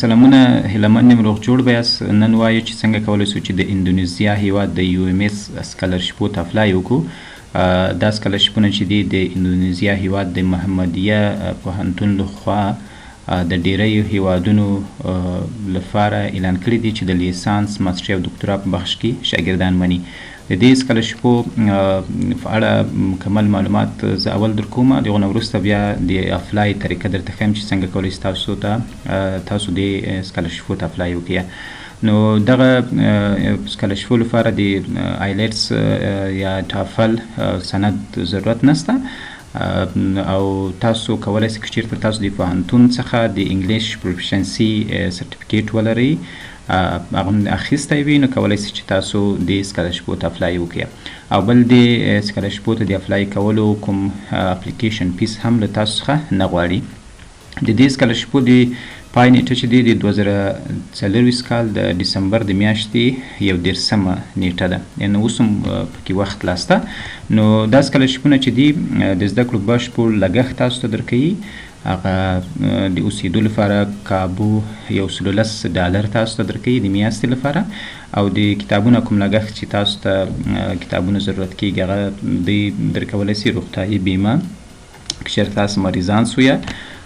سلامونه هیلمن نیم روغ جوړ بیاس نن وایو چې څنګه کولی شو چې د اندونیزیا هیواد د یو ام اس سکالرشپو ته اپلای وکړو. دا سکالرشپونه چې دي د اندونیزیا هیواد د محمدیه پوهنتون لخوا د ډیری هیوادونو لپاره اعلان کړي دي چې د لیسانس ماستري او دکتورا په بخش کې شاګردان مني. د دې سکالرشپو په اړه مکمل معلومات زه اول در کوم، د هغو نه وروسته بیا د اپلای طریقه درته ښیم چې څنګه کولی شئ تاسو د سکالرشپو ته اپلای وکړئ. نو دغه سکالرشپو لپاره د آیلټس یا ټافل سند ضرورت نشته او تاسو کولی شئ که چیرته تاسو د پوهنتون څخه د انګلیش پروفیشنسي سرټیفیکیټ ولرئ هغه اخیستی وي، نو کولی شئ چې تاسو د سکالرشپو ته اپلای وکړئ. او بل د سکالرشپو ته د اپلای کولو کوم اپلیکیشن فیس هم له تاسو څخه نه غواړي. د دې سکالرشپو د پای نیټه چې دی د 2024 کال د ډسمبر د میاشتې 11مه نیټه ده، یعنې اوس هم پکې وخت لاسته. نو دا سکالرشپونه چې دي د زده کړو بشپړ لګښت تاسو ته درکوي. هغه د اوسېدو لپاره کابو $110 تاسو ته درکوي د میاشتې لپاره، او د کتابونو کوم لګښت چې تاسو ته کتابونه ضرورت کیږي هغه دوی درکولی شي. روغتیايي بیمه که چېرته تاسو مریضان سویه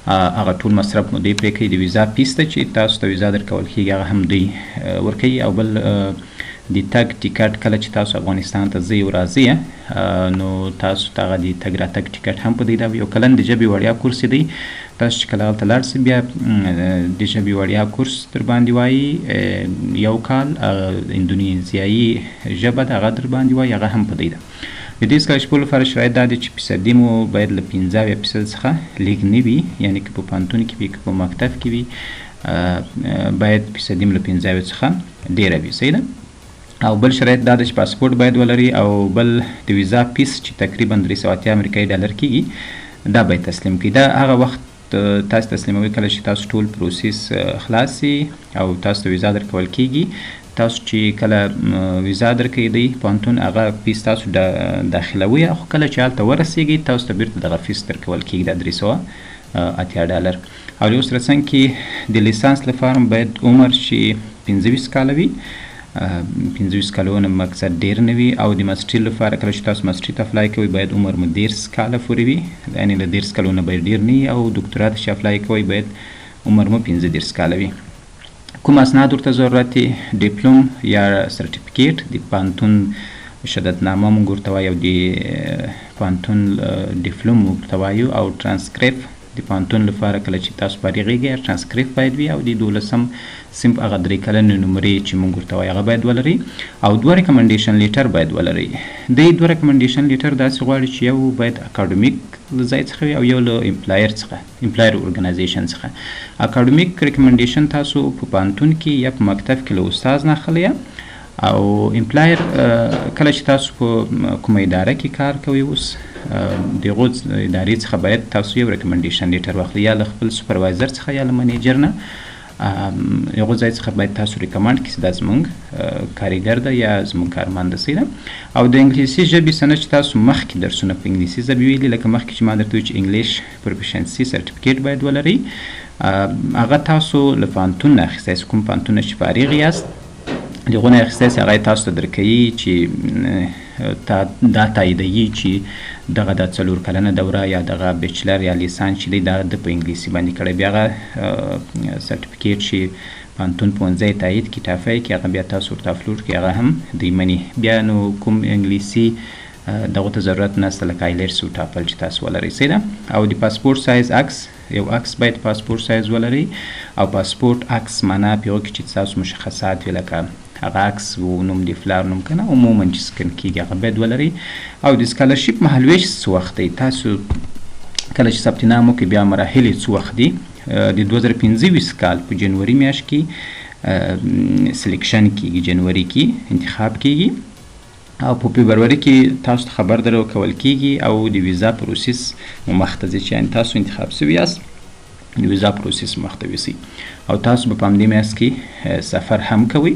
هغه ټول مصرف مو دوی پرې کوي. د ویزا فیس ته چې تاسو ته ویزا درکول کیږي هغه هم دوی ورکوي. او بل د تګ ټیکټ کله چې تاسو افغانستان ته ځئ او راځئ نو تاسو ته هغه د تګ راتګ ټیکټ هم په دوی دا وي. یو کلن د ژبې وړیا کورس دی، تاسو چې کله هلته لاړ شئ بیا د ژبې وړیا کورس در باندې وایي، یو کال اندونیزیایي ژبه ده هغه در باندې وایي، هغه هم په دوی ده. د دې سکالرشپو لپاره شرایط دا دی چې فیصدي مو باید له 15% څخه لیک نه وي، یعنې که په پوهنتون کې وي که په مکتب کې وي باید فیصدي مو له 15 څخه ډېره وي. صحیح ده. او بل شرایط دا ده چې پاسپورت باید ولري، او بل د ویزا فیس چې تقریبا $380 امریکایي کېږي دا باید تسلیم کړي. دا هغه وخت تاسو تسلیموي کله چې تاسو ټول پروسیس خلاص سي او تاسو ته ویزا درکول کیږي. تاسو چې کله ویزا درکوي دی پوهنتون هغه فیس تاسو داخلوي، خو کله چې هلته ورسیږئ تاسو ته بیرته دغه فیس درکول کیږي د $380. او یو سره څنګ کې د لیسانس لپاره باید عمر چې 25 کاله وي، 25 کالونه مقصد ډیر نه وي. او د ماستري لپاره کله چې تاسو ماستري ته اپلای کوئ باید عمر مو 10 کاله پورې وي، یعنې له 10 کالونه باید ډیر نه وي. او دکتورا ته چې اپلای کوئ باید عمر مو 15 کاله وي. کوم اسناد ورته ضرورت دي؟ ډیپلوم یا سرټیفیکیټ، د پوهنتون شهادتنامه موږ ورته وایو، د پوهنتون ډیپلوم موږ ورته وایو، او ټرانسکریپ د پوهنتون لپاره کله چې تاسو فارغېږئ ټرانسکریپ باید وي، او د 12م صنف هغه 3 کلنې نمرې چې موږ ورته وایو هغه باید ولرئ. او 2 ریکمنډیشن لیټر باید ولرئ. د 2 ریکمنډیشن لیټر داسې غواړي چې یو باید اکاډمیک له ځای څخه وي او یو له امپلایر څخه، امپلایر ارګنایزیشن څخه. اکاډمیک ریکمنډیشن تاسو په پوهنتون کې یا په مکتب کې له استاد نه اخلئ، او امپلایر کله چې تاسو په کومه اداره کې کار کوئ اوس د هغو ادارې څخه باید تاسو یو ریکمنډیشن لیټر واخلئ، یا له خپل سوپروایزر څخه یا له منیجر نه. هغو ځای څخه باید تاسو ریکمنډ کړئ چې دا زموږ کارګر ده یا زموږ کارمند ده. صحیح ده. او د انګلیسي ژبې سند چې تاسو مخکې درسونه په انګلیسي ژبې ویلي، لکه مخکې چې ما درته وویل چې انګلیش پروفیشنسي سرټیفیکیټ باید ولرئ، هغه تاسو له پوهنتون نه اخیستی شئ. کوم پوهنتون چې فارغ یاست د هغو نه اخیستی شئ، هغه تاسو ته درکوي چې دا تاییدوي چې دغه د 4 کلنه دوره یا دغه بیچلر یا لیسانس چې دی دا د په انګلیسي باندې کړی. بیا هغه سرټیفیکیټ چې پوهنتون پوهنځی تایید کړي ټافی کې هغه بیا تاسو ورته اپلوډ کړئ، هغه هم دوی مني. بیا نو کوم انګلیسي دغو ته ضرورت نشته لکه آیلټس او ټافل چې تاسو ولرئ. صحیح ده. او د پاسپورت سایز عکس، یو عکس باید پاسپورت سایز ولرئ. او پاسپورت عکس معنا په هغو کې چې تاسو مشخصات وي، لکه هغه عکس و نوم د فلار نوم کنه عموما چې سکن کیږي هغه باید ولرئ. او د سکالرشپ مهالویش څه وخت دی؟ تاسو کله چې ثبت نام وکړئ بیا مراحل څه وخت دي؟ د 2025 کال په جنوري میاشت کې سلیکشن کیږي، جنوري کې انتخاب کیږي، او په فبروري کې تاسو ته خبر درکول کیږي، او د ویزا پروسس مخته ځي چې یعنې تاسو انتخاب شوي یاست د ویزا پروسس مخته ویسي، او تاسو به په همدې میاشت کې سفر هم کوئ.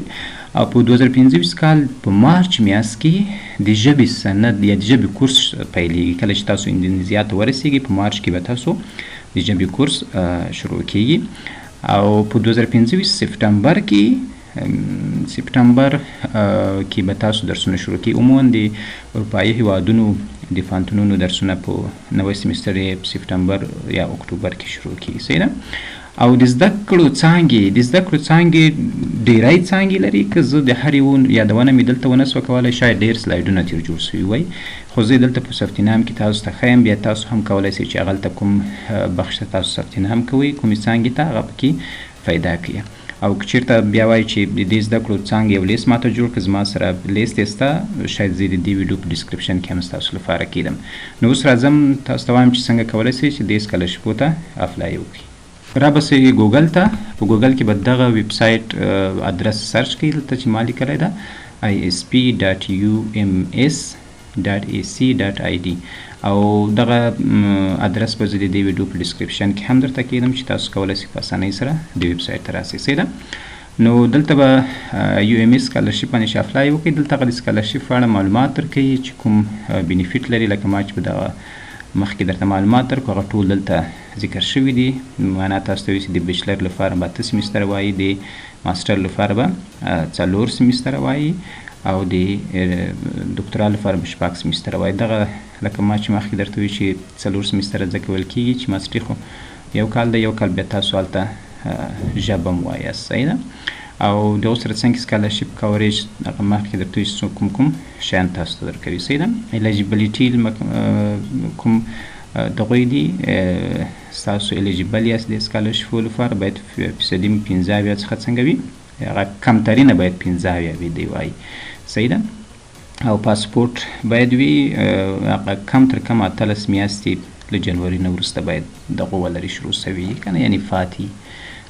او په 2025 کال په مارچ میاشت کې د ژبې سند یا د ژبې کورس پیلېږي. کله چې تاسو اندونیزیا ته ورسیږئ په مارچ کې به تاسو د ژبې کورس شروع کیږي. او په 2025 سپټمبر کې کې به تاسو درسونه شروع کی. عموما د اروپایي هیوادونو د پوهنتونونو درسونه په نوې سیمستر سپټمبر یا اکتوبر کې شروع کی. صحیح ده. او د زده کړو څانګې ډیری څانګې لري که زه د هر یو یادونه مې دلته ونه سوه کولی، شاید ډېر سلایډونه ترې جوړ سوي وی، خو زه دلته په ثبت نام کې تاسو ته ښیم. بیا تاسو هم کولی شئ چې هغلته کوم بخش ته تاسو ثبت نام کوئ، کومې څانګې ته، هغه پکې پیدا کړئ. او که چېرته بیا وایي چې د دې زده کړو څانګې یو لیست ماته جوړ کړه، زما سره لیست یې شته، شاید زه د دې ویډیو په ډسکرپشن کې هم ستاسو لپاره کیدم. نو اوس راځم تاسو ته وایم چې څنګه کولی شئ چې دې سکالرشپو ته اپلای وکړئ. را بسئ ګوګل ته، په ګوګل کې به دغه ویب سایټ ادرس سرچ کړئ، دلته چې ما لیکلی ده isp.ums.ac.id او دغه ادرس به زه د دې ویډیو په ډسکرپشن کې هم درته کیدم چې تاسو کولی شئ په اسانۍ سره د ویب سایټ ته راسئ. صحیح ده. نو دلته به UMS سکالرشپ باندې چې اپلای وکړئ، دلته هغه د سکالرشپ په اړه معلومات درکوي چې کوم بینیفیټ لري، لکه ما چې په دغه مخکې درته معلومات درکړو هغه ټول دلته ذکر شوي دي. معنا تاسو ته وایي چې د بیچلر لپاره به 8 سیمیستره وایي، د ماسټر لپاره به 4 سیمیستره وایي، او د دکترا لپاره به 6 سیمیستره وایي. دغه لکه ما چې مخکې درته وایي چې 4 سیمیستره ځکه ویل کېږي چې ماسټري خو یو کال ده، یو کال بیا تاسو هلته ژبه هم وایاست. صحیح ده. او د اوس سره څنګه سکالرشپ کوریج هغه مخکې درته وایي چې کوم شیان تاسو ته درکوي. صحیح ده. الیجیبلیټي کوم دغوی دي ستاسو الیجیبل یاست د سکالرشپو لپاره باید فیصدي 15 څخه څنګه وي، هغه کمترینه باید 15 وي دی وایي. صحیح ده. او پاسپورټ باید وي، هغه کم تر کم 18 میاشتې له جنوري نه وروسته باید دغه ولري شروع سوي که نه، یعنې فاتي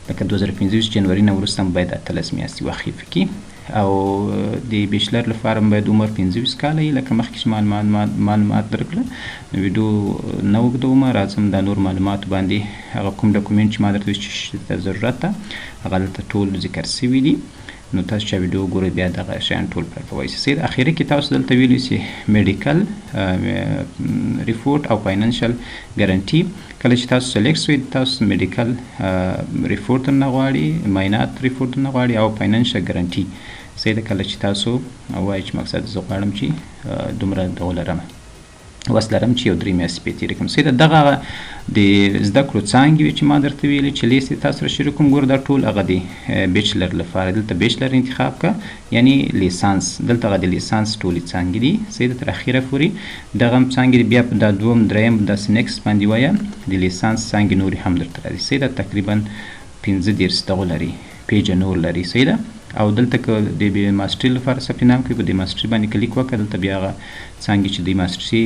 لکه 2025 جنوري نه وروسته هم باید 18 میاشتې وخیف کړي. او د بیچلر لپاره باید عمر 25 کاله وي، لکه مخکې چې معلومات درکړه. نو ویډیو نه اوږدوم، راځم دا نور معلوماتو باندې. هغه کوم ډاکومنټ چې ما درته وایي چې ته ضرورت ده هغه دلته ټول ذکر سوي دي. نو تاسو چې ویډیو ګورئ بیا دغه شیان ټول پرې کولی شئ. اخري کې تاسو دلته ویلي چې میډیکل ریپورټ او فاینانشل ګارنټي. کله چې تاسو سلیکټ شوئ تاسو میډیکل ریپورټ درنه غواړي، معاینات ریپورټ درنه غواړي او فاینانشل ګارنټي. صحیح ده. کله چې تاسو وایي چې مقصد زه غواړم چې دومره دغه لرم، وس لرم چې یو 3 میاشتې پرې تېرې کړم. صحیح ده. دغه د زده کړو څانګې وې چې ما درته ویلې چې لیست یې تاسو سره شریک کوم. ګوره دا ټول هغه د بیچلر لپاره، دلته بیچلر انتخاب کړه، یعنې لیسانس. دلته هغه د لیسانس ټولې څانګې دي. صحیح ده. تر اخره پورې دغه هم څانګې دي. بیا په دا دوم دریم داسې نیکسټ باندې وایه د لیسانس څانګې نورې هم درته راځي. صحیح ده. تقریبا 15 دغه لري، پیجه نور لري. صحیح ده. او دلته که د ماسټري لپاره ثبت نام کوئ په د ماسټري باندې کلیک وکړه، دلته بیا هغه څانګې چې د ماسټري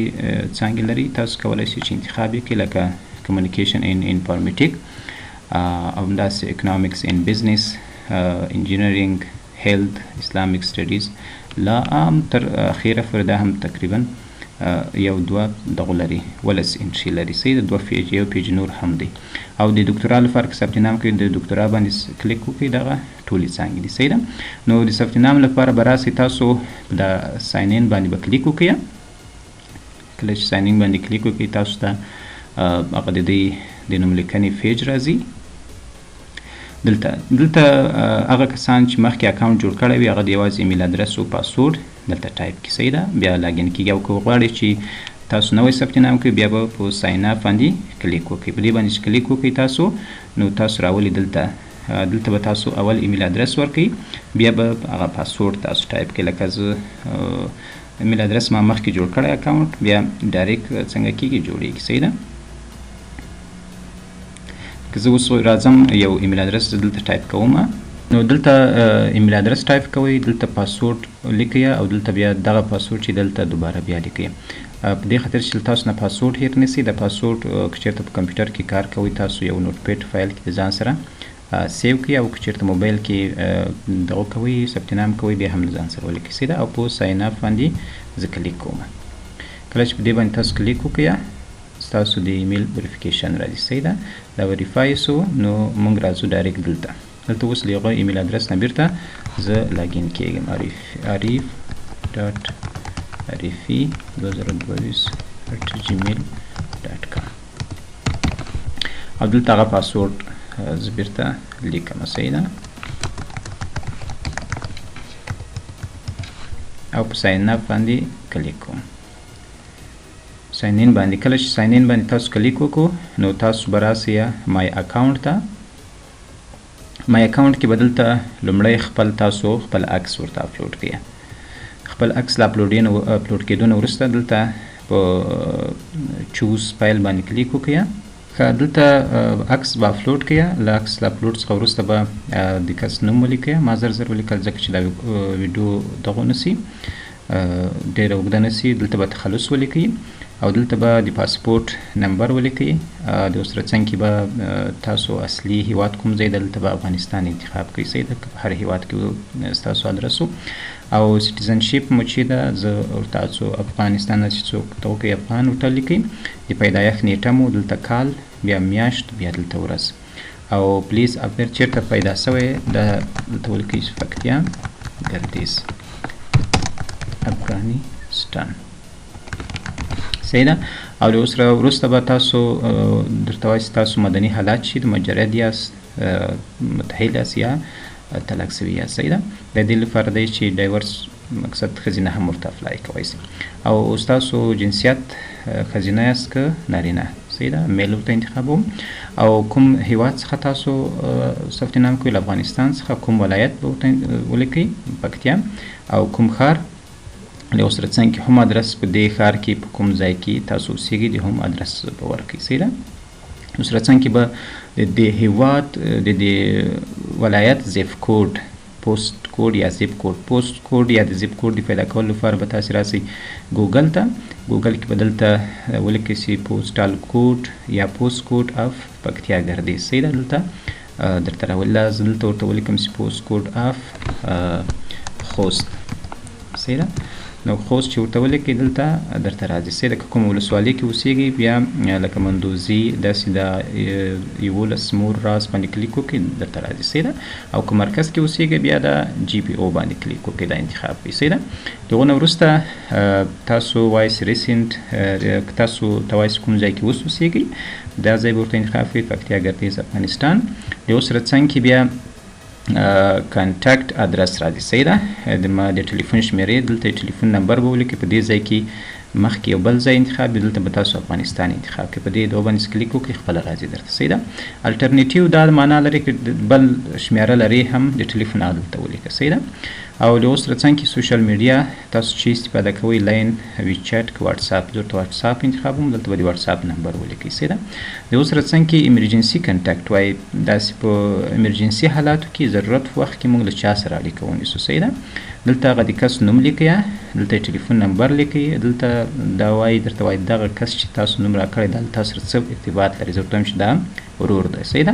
څانګې لري تاسو کولی شئ چې انتخاب یې کړئ، لکه کمیونیکیشن ان انفارمیټیک او همداسې اکنامکس ان بزنس، انجینرینګ، هیلث، اسلامیک سټډیز، لا هم تر اخره پورې دا هم تقریبا یو 2 دغه لري، ولس انټري لري. صحیح ده. 2 پیج، یو پیج نور هم دی. او د دکترا لپاره که ثبت نام کوئ د دکترا باندې کلیک وکړئ، دغه ټولې څانګې دي. صحیح ده. نو د ثبت نام لپاره به راسئ، تاسو د ساین ان باندې به کلیک وکړئ. کله چې ساین ان باندې کلیک وکړئ تاسو ته هغه د دې د نوملیکنې پیج راځي. دلته هغه کسان چې مخکې اکاونټ جوړ کړی وي هغه د یوازې ایمیل ادرس او پاسورډ دلته ټایپ کړئ. صحیح ده. بیا لاګین کېږي. او که غواړئ چې تاسو نوی ثبت نام کوئ بیا به په ساین اپ باندې کلیک وکړئ. په دې باندې چې کلیک وکړئ تاسو نو تاسو راولي دلته به تاسو اول ایمیل ادرس ورکړئ، بیا به هغه پاسورډ تاسو ټایپ کړئ. لکه زه ایمیل ادرس ما مخکې جوړ کړی اکاونټ، بیا ډایرکټ څنګه کېږي جوړېږي. صحیح ده. که زه اوس راځم یو ایمیل ادرس دلته ټایپ کوم، نو دلته ایمیل ادرس ټایپ کوئ، دلته پاسورډ لیکئ او دلته بیا دغه پاسورډ چې دلته دوباره بیا لیکئ. په دې خاطر چې تاسو نه پاسورډ هیر نشئ. د پاسورډ که چېرته په کمپیوټر کې کار کوئ تاسو یو نوټ پیډ فایل کې د ځان سره سیو کړئ، او که چېرته موبایل کې دغه کوئ ثبت نام کوئ بیا هم د ځان سره ولیکئ. صحیح ده. او په ساین اپ باندې زه کلیک کوم. کله چې په دې باندې تاسو کلیک وکړئ ستاسو د ایمیل وریفیکیشن راځي. صحیح ده. دا وریفای سو نو موږ راځو ډایرکټ دلته اوس له هغه ایمیل ادرس نه بیرته زه لاګین کېږم arif.arifi2022@gmail.com او دلته هغه پاسورډ زه بیرته لیکم سیده او په ساین اپ باندې کلیک کوم. ساین ان باندې کله چې ساین ان باندې تاسو کلیک وکړو نو تاسو به راسئ مای اکاونټ ته. مای اکاونټ کې به دلته لومړی تاسو خپل عکس ورته اپلوډ کړئ. خپل عکس له اپلوډ کېدو نه وروسته دلته په چوز فایل باندې کلیک وکړئ. دلته عکس به اپلوډ کړئ. له عکس له اپلوډ څخه وروسته به د کس نوم ولیکئ. ما زر ولیکل ځکه چې دا ویډیو دغه نسي ډېره اوږده نسي. دلته به تخلص ولیکئ او دلته به د پاسپورټ نمبر ولیکئ. د اوسره څنګ کې به تاسو اصلي هیواد کوم ځای ده دلته به افغانستان انتخاب کړئ. صحیح ده. په هر هیواد کې ستاسو ادرس او سټیزنشپ مو چې ده زه ورته تاسو افغانستان نه چې څوک ته وکړئ افغان ورته لیکئ. د پیدایښت نیټه مو دلته کال بیا میاشت بیا دلته ورځ او پلیز اپیر چیرته پیدا سوی ده دلته ولیکئ پکتیا ګردیز افغانستان. صحیح ده. او له اوسره وروسته به تاسو درته وایي چې تاسو مدني حالات چې د مجرد یاست متحل یاست یا طلاق سوي یاست. صحیح ده. د دې لپاره دی چې ډایورس مقصد ښځینه هم ورته اپلای کوی شي او ستاسو جنسیت ښځینه یاست که نارینه. صحیح ده. میل ورته انتخابوم او کوم هیواد څخه تاسو ثبت نام کوئ له افغانستان څخه کوم ولایت به ورته ولیکئ پکتیا او کوم ښار له اوسره څنګ کې هم ادرس په دې ښار کې په کوم ځای کې تاسو اوسیږئ د هم ادرس به ورکړئ. صحیح ده. اوسره څنګ کې به د هیواد د دې ولایت زیپ کوډ پوسټ کوډ یا زیپ کوډ پوسټ کوډ یا د زیپ کوډ د پیدا کولو لپاره به تاسو راسئ ګوګل ته. ګوګل کې به دلته ولیکئ چې پوسټال کوډ یا پوسټ کوډ اف پکتیا ګردیز. صحیح ده. دلته درته راولي زه دلته ورته ولیکم چې پوسټ کوډ اف خوست. صحیح ده. نو خوست چې ورته ولیکئ دلته درته راځي. صحیح ده. که کومه ولسوالۍ کې اوسیږئ بیا لکه مندوزي داسې د 11 مور راس باندې کلیک وکړئ درته راځي. صحیح ده. او که مرکز کې اوسیږئ بیا د جی پی او باندې کلیک وکړئ دا انتخاب کړئ. صحیح ده. د هغه نه وروسته تاسو وایس ریسنټ که تاسو ته وایس کوم ځای کې اوس اوسیږئ دا ځای به ورته انتخاب کړئ پکتیا ګردیز افغانستان. د اوس سره څنګ کې بیا کانټاکټ ادرس راځي. صحیح ده. د ټلیفون شمیرې دلته ټلیفون نمبر به ولیکئ. په دې ځای کې مخکې یو بل ځای انتخاب دی دلته به تاسو افغانستان انتخاب کړئ. په دې دوه باندې کلیک وکړئ خپله راځي درته. صحیح ده. الټرنیټیو دا معنا لري که بل شمیره لري هم د ټلیفون هغه دلته ولیکئ. صحیح ده. او له اوس سره څنګ کې سوشل میډیا تاسو چې استفاده کوئ لاین ویچټ که واتساپ زه ورته واتساپ انتخابوم دلته به د واتساپ نمبر ولیکئ. صحیح ده. د اوس سره څنګ کې ایمرجنسي کنټاکټ وایي داسې په ایمرجنسي حالاتو کې ضرورت په وخت کې موږ له چا سره اړیکه ونیسو. صحیح ده. دلته هغه د کس نوم لیکئ دلته ټلیفون نمبر لیکئ. دلته دا وایي درته وایي دغه کس چې تاسو نوم راکړی دا له تاسو سره څه ارتباط لري. زه ورته وایم چې دا ورور ده. صحیح ده.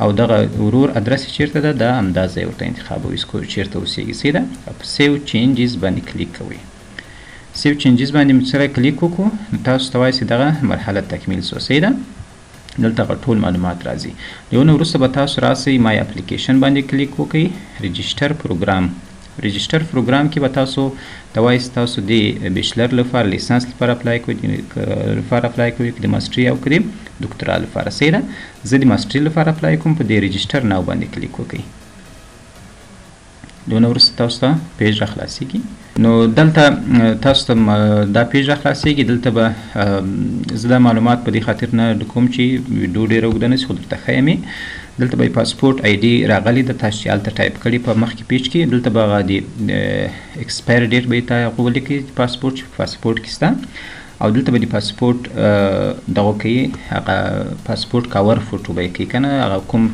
او دغه ورور ادرس چیرته ده دا همدا ځای ورته انتخابوئ چیرته اوسیږي. صحیح ده. په سیو چینجز باندې کلیک کوئ. سیو چینجز باندې سره کلیک وکړو نو تاسو ته وایي چې دغه مرحله تکمیل سو. صحیح ده. دلته ټول معلومات راځي. د هغه نه وروسته به تاسو راسئ مای اپلیکیشن باندې کلیک وکړئ. رجسټر پروګرام رجسټر پروګرام کې به تاسو ته وایي چې تاسو د بیچلر لپاره لیسانس لپاره اپلای کوئ که د ماسټري او که د دکترا لپاره. صحیح ده. زه د ماسټري لپاره اپلای کوم. په دې رجسټر ناو باندې کلیک وکړئ. دونه وروسته تاسو ته پیج را خلاصیږي. نو دلته تاسو ته دا پیج را خلاصیږي. دلته به زه دا معلومات په دې خاطر نه ډکوم چې ویډیو ډېره اوږده نه شي خو درته ښیم یې. دلته به پاسپورټ آی ډي راغلی ده تاسو چې هلته ټایپ کړي په مخکې پیج کې. دلته به هغه د ایکسپایر ډیټ به یې هغه ولیکئ پاسپورټ چې په پاسپورټ کې شته او دلته به د پاسپورټ دغه کوي هغه پاسپورټ کاور فوټو به یې کوي که نه هغه کوم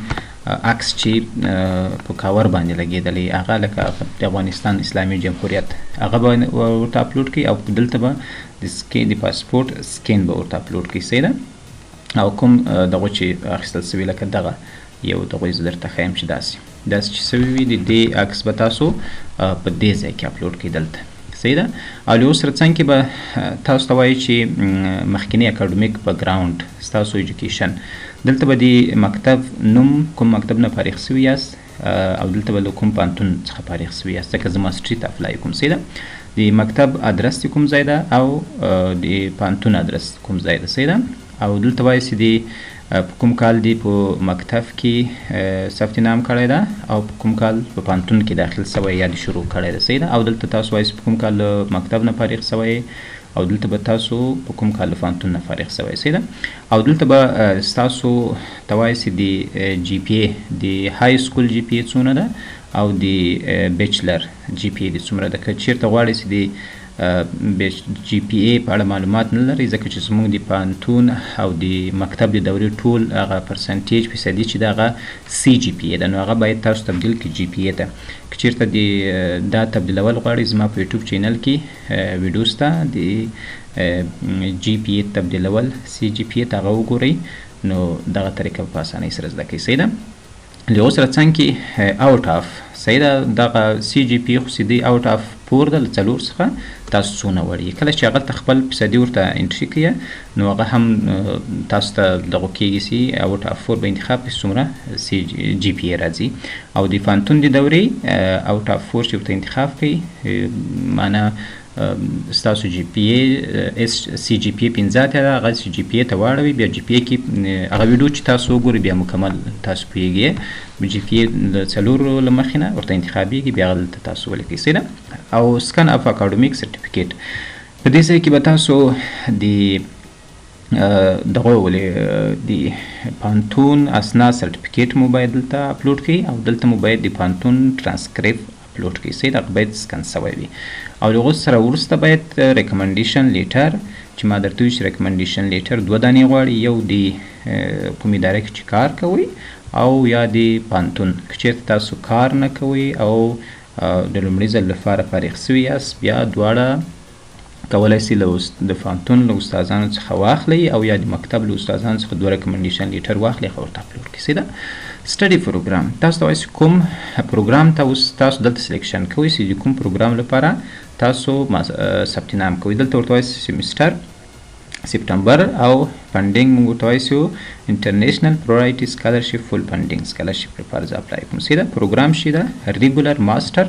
عکس چې په کاور باندې لګېدلی هغه لکه د افغانستان اسلامي جمهوریت هغه به ورته اپلوډ کړي او دلته به د پاسپورټ سکین به ورته اپلوډ کړي. صحیح ده. او کوم دغه چې اخیستل سوي لکه دغه یو دغه زه درته ښیم چې داسې چې سوي وي د دې عکس به تاسو په دې ځای کې اپلوډ کړئ دلته. صحیح ده. او له اوس سره څنګ کې به تاسو ته وایي چې مخکینی اکاډمیک بیکګراوند ستاسو ایجوکیشن دلته به د مکتب نوم کوم مکتب نه فارغ سوي یاست او دلته به له کوم پوهنتون څخه فارغ سوي یاست ځکه زه ماسټري ته اپلای کوم. صحیح ده. د مکتب ادرس کوم ځای ده او د پوهنتون ادرس کوم ځای ده. صحیح ده. او دلته وایي چې د په کوم کال دی په مکتب کې ثبت نام کړی ده او په کوم کال په پانتون کې داخل سوی یا د شروع کړی ده. صحیح ده. او دلته تاسو وایي په کوم کال مکتب نه فارغ سوی او دلته به تاسو په کوم کال پانتون نه فارغ سوی. صحیح ده. او دلته به تاسو توایي چې د جی پی ای د های سکول جی پی ای څونه ده او د بیچلر جی پی ای د څومره ده. که چیرته غواړئ چې د جی پی ای په اړه معلومات نه لرئ ځکه چې زموږ د پانتون او د مکتب د دورې ټول هغه پرسنټیج فیصدي چې د هغه سی جی پی ای ده نو هغه باید تاسو تبدیل کړئ جی پی ای ته. که چیرته دا تبدیلول غواړئ زما په یوټیوب چینل کې ویډیو شته د جی پی ای تبدیلول سی جی پی ای ته هغه وګورئ نو دغه طریقه په اسانۍ سره زده کوئ. صحیح ده. له اوس راڅنګ کې اوټ اف صحیح ده دغه سی جی پی خو سیدی اوټ اف 4 ده له 4 څخه تاسو څونه وړي. کله چې هغه خپل فیصدي ورته انټري کړئ نو هغه هم تاسو ته دغه کېږي چې اوټ اف 4 به انتخاب کړئ څومره سی جی پی راځي. او د پانتون د دورې اوټ اف 4 چې ورته انتخاب کړئ معنا ستاسو جی پی ای سی جی پی ای 15 ته هغه سی جی پی ای ته واړوي بیا جی پی ای کې هغه ویډیو چې تاسو وګورئ بیا مکمل تاسو پوهیږئ جی پی ای د 4 له مخې نه ورته انتخابیږي بیا هلته تاسو ولیکئ. صحیح ده. او سکن اف اکاډمیک سرټیفیکیټ په دې ځای کې به تاسو د دغه ولې د پانتون اسناد سرټیفیکیټ مو باید دلته اپلوډ کړئ او دلته مو باید د پانتون ترانسکریپټ اپلوډ کړئ. صحیح ده. باید سکن سوی وي. او له هغه سره وروسته باید ریکمنډیشن لیټر چې ما درته ویل چې ریکمنډیشن لیټر 2 دانې غواړي یو د کوم اداره کې چې کار کوئ او یا د پانتون. که چیرته تاسو کار نه کوئ او د لومړي ځل لپاره فارغ سوي یاست بیا دواړه کولی سئ د پانتون له استادانو څخه واخلئ او یا د مکتب له استادانو څخه 2 ریکمنډیشن لیټر واخلئ هغه ورته اپلوډ کړئ. صحیح ده. سټډي پروګرام تاسو ته وایي کوم پروګرام ته اوس تاسو دلته سلیکشن کوئ چې د کوم پروګرام لپاره تاسو ثبت نام کوئ. دلته ورته وایي سیمیسټر سپټمبر او فنډینګ موږ ورته وایو انټرنیشنل پرایورټي سکالرشپ فول فنډینګ سکالرشپ لپاره زه اپلای کوم. صحیح ده. پروګرام شي ده ریګولر ماسټر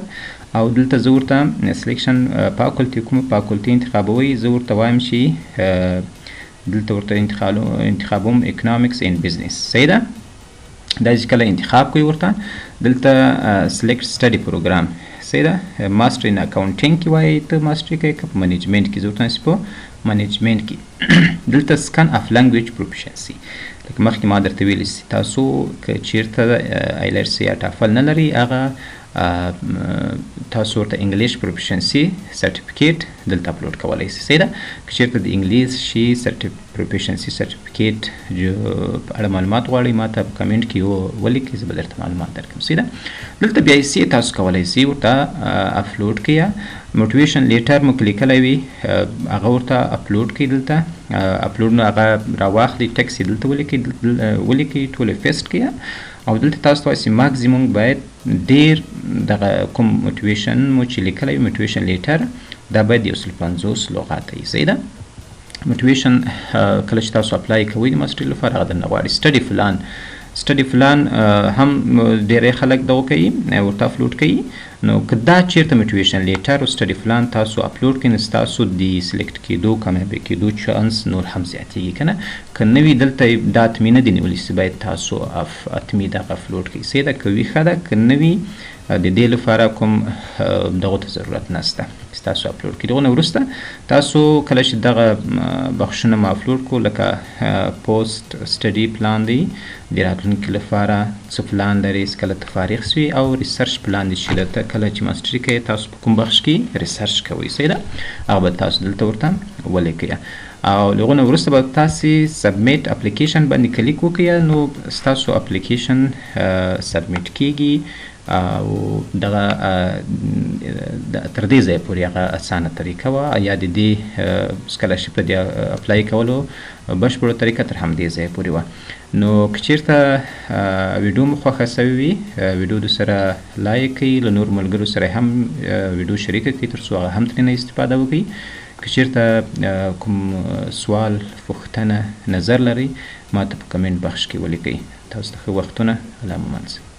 او دلته زه ورته سلیکشن فاکولټي کومه فاکولټي انتخابوي زه ورته وایم چې دلته ورته انتخابوم اکنامکس اینډ بزنس. صحیح ده. دا چې کله انتخاب کوئ ورته دلته سلیکټ سټډي پروګرام. صحیح ده. ماسټر ان اکاونټینګ کې وایي ته ماسټري کوئ که په منیجمنټ کې زه ورته نسي په منیجمنټ کې. دلته سکن اف لنګویج پروفیشنسي لکه مخکې ما درته ویلي چې تاسو که چیرته ایلټس یا ټافل نه لري هغه تاسو ورته انګلیش پروفیشنسي سرټیفیکیټ دلته اپلوډ کولی شئ. صحیح ده. که چیرته د انګلیسي پروفیشنسي سرټیفیکیټ په اړه معلومات غواړئ ما ته په کمنټ کې ولیکئ زه به درته معلومات درکړم. صحیح ده. دلته بیا یې تاسو کولی شئ ورته اپلوډ کړئ. موټیویشن لیټر مو لیکلی وي هغه ورته اپلوډ کړئ. دلته اپلوډ نه هغه راواخلئ ټکس یې دلته ولیکئ ټول یې پیسټ کړئ او دلته تاسو ته وایي چې ماکزیموم باید ډېر دغه کوم موټیویشن مو چې لیکلی وي موټیویشن لیټر دا باید 150 لغات وي. صحیح ده. موټیویشن کله چې تاسو اپلای کوئ د ماسټري لپاره هغه درنه غواړي. سټډي پلان سټډي پلان هم ډېری خلک دغه کوي ورته اپلوډ کوي. نو که دا چیرته موټیویشن لیټر او سټډي پلان تاسو اپلوډ کړئ نو ستاسو د سلیکټ کېدو کامیابه کېدو چانس نور هم زیاتېږي که نه. که نه وي دلته دا حتمي نه دي نیولي چې باید تاسو حتمي دغه اپلوډ کړئ. صحیح ده. که وي ښه ده که نه وي د دې لپاره کوم دغو ته ضرورت نشته چې تاسو اپلوډ کړئ. دغه نه وروسته تاسو کله چې دغه بخشونه ما اپلوډ کړو لکه پوسټ سټډي پلان دی د راتلونکي لپاره څه پلان لرئ کله ته فارغ سوي او ریسرچ پلان دی چې دلته کله چې ماسټري کوئ تاسو په کوم بخش کې ریسرچ کوئ. صحیح ده. هغه به تاسو دلته ورته ولیکئ او له هغه نه وروسته به تاسې سبمیټ اپلیکیشن باندې کلیک وکړئ نو ستاسو اپلیکیشن سبمیټ کیږي او دغه تر دې ځایه پورې هغه اسانه طریقه وه یا د دې سکالرشپ د اپلای کولو بشپړه طریقه تر همدې ځایه پورې وه. نو که چیرته ویډیو مو خوښه سوې وي ویډیو د سره لایک کړئ له نورو ملګرو سره هم ویډیو شریکه کړئ تر څو هغه هم ترېنه استفاده وکړي. که چیرته کوم سوال پوښتنه نظر لرئ ما ته په کمنټ بخش کې ولیکئ. تاسو ته ښه وختونه. الله مو منځ.